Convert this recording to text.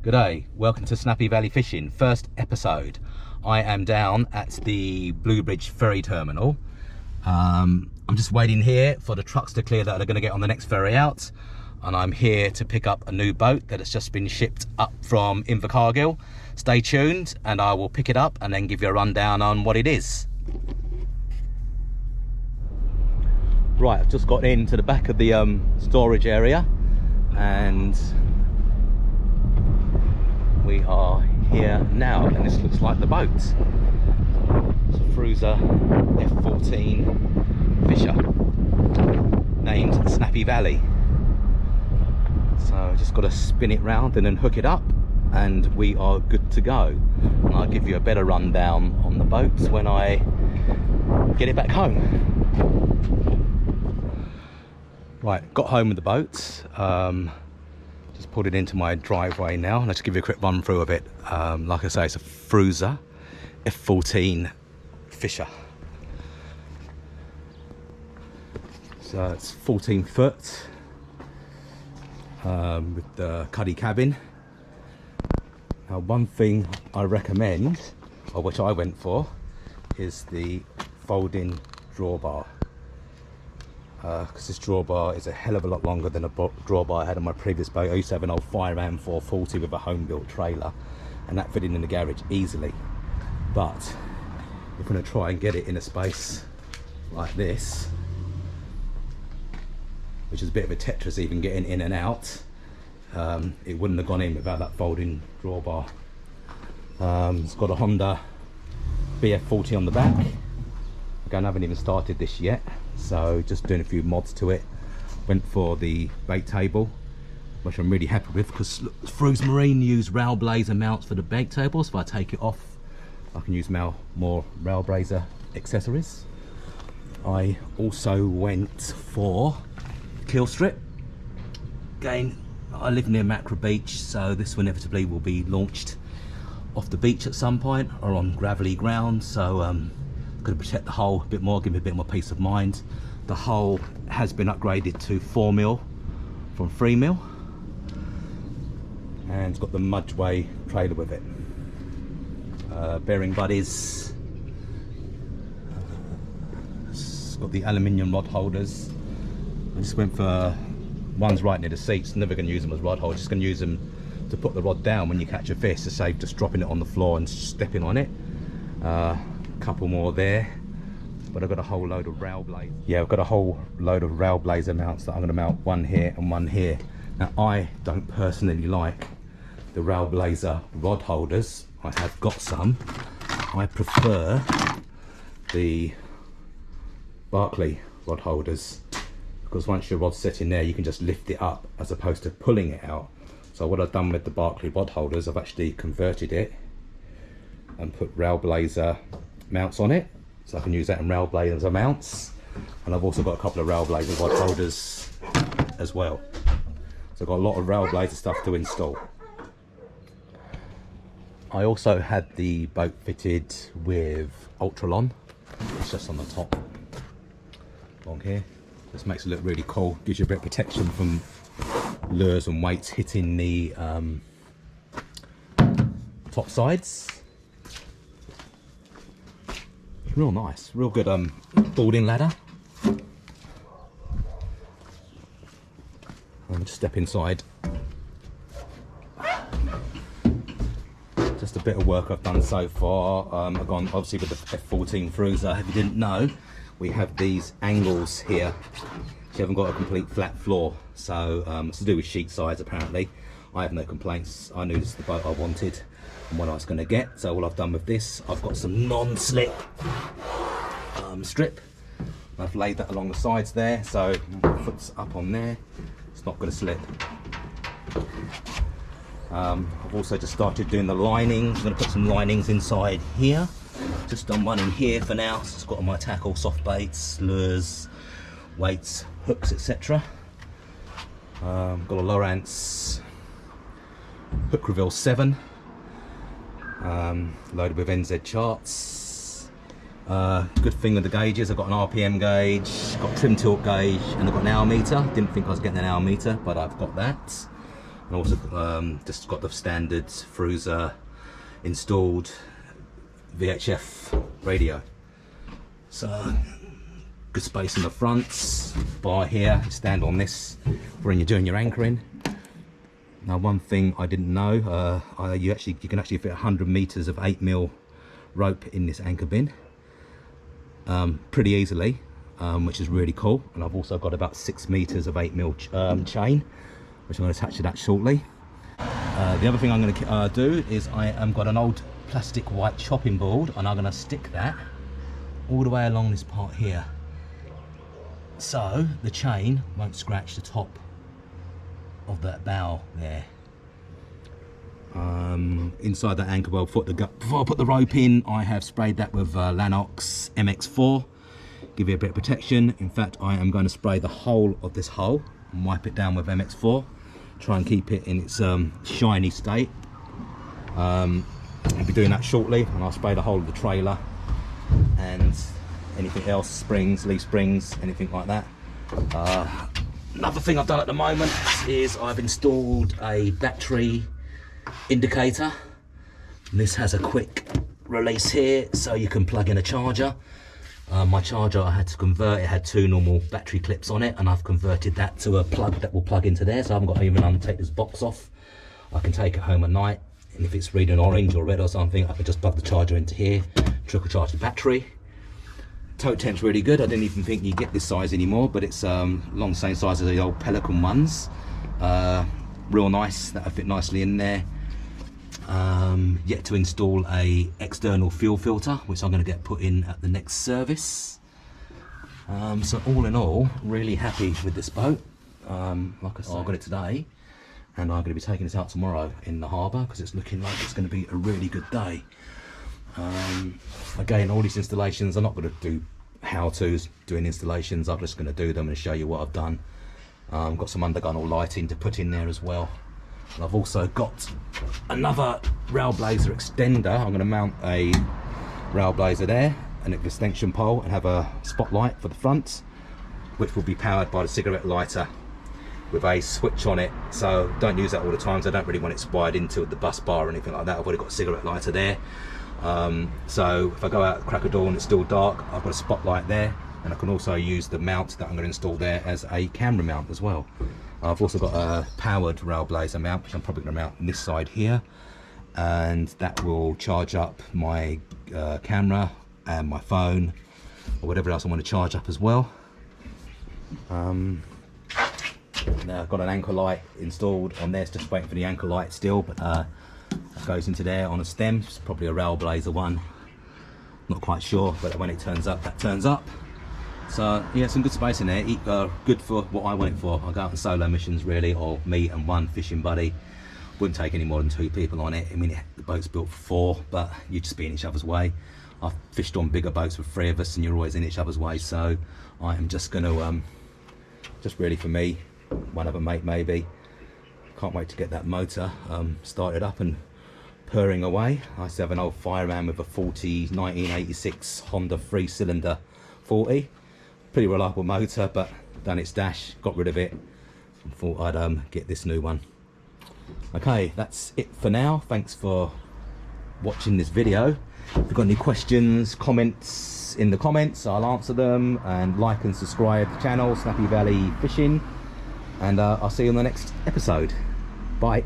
G'day, welcome to Snappy Valley Fishing, first episode. I am down at the Blue Bridge ferry terminal. I'm just waiting here for the trucks to clear that are going to get on the next ferry out. And I'm here to pick up a new boat that has just been shipped up from Invercargill. Stay tuned and I will pick it up and then give you a rundown on what it is. Right, I've just got into the back of the storage area and we are here now, and this looks like the boat. It's a Frewza F14 Fisher, named Snappy Valley. So I just got to spin it round and then hook it up, and we are good to go. And I'll give you a better rundown on the boat when I get it back home. Right, got home with the boat. Just pulled it into my driveway now, and I'll just give you a quick run through of it. Like I say, it's a Frewza F14 Fisher. So it's 14 foot with the cuddy cabin. Now, one thing I recommend, or which I went for, is the folding drawbar. Because this drawbar is a hell of a lot longer than a drawbar I had on my previous boat. I used to have an old Fireman 440 with a home-built trailer, and that fitted in the garage easily. But if we're going to try and get it in a space like this, which is a bit of a Tetris even getting in and out, it wouldn't have gone in without that folding drawbar. It's got a Honda BF40 on the back. Again, I haven't even started this yet, so just doing a few mods to it. Went for the bait table, which I'm really happy with, because Frewza Marine use railblaza mounts for the bait table, so if I take it off I can use more railblaza accessories. I also went for keel strip. Again, I live near Macra Beach, so this inevitably will be launched off the beach at some point or on gravelly ground, so going to protect the hull a bit more, give me a bit more peace of mind. The hull has been upgraded to 4mm from 3mm, and it's got the Mudgeway trailer with it. Bearing buddies, it's got the aluminium rod holders. I just went for one's right near the seats. Never going to use them as rod holders, just going to use them to put the rod down when you catch a fish, to save just dropping it on the floor and stepping on it. Couple more there, but I've got a whole load of railblaza. Yeah, I've got a whole load of railblaza mounts that I'm going to mount, one here and one here. Now, I don't personally like the railblaza rod holders. I have got some. I prefer the Barkley rod holders, because once your rod's set in there, you can just lift it up as opposed to pulling it out. So what I've done with the Barkley rod holders, I've actually converted it and put railblaza mounts on it, so I can use that in railblaza mounts. And I've also got a couple of railblaza rod holders as well, so I've got a lot of railblaza stuff to install. I also had the boat fitted with Ultralon. It's just on the top along here. This makes it look really cool, gives you a bit of protection from lures and weights hitting the top sides. Real nice, real good boarding ladder. I'll just step inside. Just a bit of work I've done so far. I've gone obviously with the F14 Frewza. If you didn't know, we have these angles here. You haven't got a complete flat floor, so it's to do with sheet size apparently. I have no complaints. I knew this is the boat I wanted and what I was going to get. So all I've done with this, I've got some non-slip strip. I've laid that along the sides there, so my foot's up on there. It's not going to slip. I've also just started doing the linings. I'm going to put some linings inside here. Just done one in here for now. So it's got all my tackle, soft baits, lures, weights, hooks, etc. Got a Lowrance hook reveal 7, loaded with NZ charts. Good thing with the gauges, I've got an RPM gauge, got trim tilt gauge, and I've got an hour meter. Didn't think I was getting an hour meter, but I've got that. And also just got the standard Frewza installed VHF radio. So good space in the front. Bar here, stand on this when you're doing your anchoring. Now one thing I didn't know, you can actually fit 100 meters of 8mm rope in this anchor bin pretty easily, which is really cool. And I've also got about 6 meters of 8mm chain, which I'm going to attach to that shortly. The other thing I'm going to do is I am got an old plastic white chopping board, and I'm going to stick that all the way along this part here, so the chain won't scratch the top of that bow there. Inside that anchor well, before I put the rope in, I have sprayed that with Lanox MX4, give you a bit of protection. In fact, I am going to spray the whole of this hole and wipe it down with MX4, try and keep it in its shiny state. I'll be doing that shortly, and I'll spray the whole of the trailer and anything else, springs, leaf springs, anything like that. Another thing I've done at the moment is I've installed a battery indicator. And this has a quick release here, so you can plug in a charger. My charger I had to convert, it had 2 normal battery clips on it, and I've converted that to a plug that will plug into there, so I haven't got to even take this box off. I can take it home at night, and if it's reading orange or red or something, I can just plug the charger into here, trickle charge the battery. Tote tent's really good. I didn't even think you get this size anymore, but it's along the same size as the old Pelican ones. Real nice, that'll fit nicely in there. Yet to install a external fuel filter, which I'm going to get put in at the next service. So all in all, really happy with this boat. Like I said, I got it today, and I'm going to be taking this out tomorrow in the harbour, because it's looking like it's going to be a really good day. Again, all these installations, I'm not going to do how-tos doing installations. I'm just going to do them and show you what I've done. Got some undergunnel lighting to put in there as well. And I've also got another railblaza extender. I'm going to mount a railblaza there, an extension pole, and have a spotlight for the front, which will be powered by the cigarette lighter with a switch on it. So don't use that all the time, so I don't really want it wired into the bus bar or anything like that. I've already got a cigarette lighter there. So if I go out at crack of dawn and it's still dark, I've got a spotlight there, and I can also use the mount that I'm going to install there as a camera mount as well. I've also got a powered railblaza mount, which I'm probably going to mount on this side here, and that will charge up my camera and my phone, or whatever else I want to charge up as well. Now I've got an anchor light installed on there. It's just waiting for the anchor light still, but that goes into there on a stem. It's probably a railblaza one, not quite sure, but when it turns up, that turns up. So yeah, some good space in there. Good for what I want it for. I go out on solo missions really, or me and one fishing buddy. Wouldn't take any more than 2 people on it. I mean, the boat's built for 4, but you'd just be in each other's way. I've fished on bigger boats with 3 of us, and you're always in each other's way. So I am just going to, just really for me, one other mate maybe. Can't wait to get that motor started up and purring away. I used to have an old fireman with a 1986 Honda 3-cylinder 40. Pretty reliable motor, but done its dash, got rid of it, and thought I'd get this new one. Okay, that's it for now. Thanks for watching this video. If you've got any questions, comments in the comments, I'll answer them, and like and subscribe to the channel, Snappy Valley Fishing, and I'll see you on the next episode. Bye.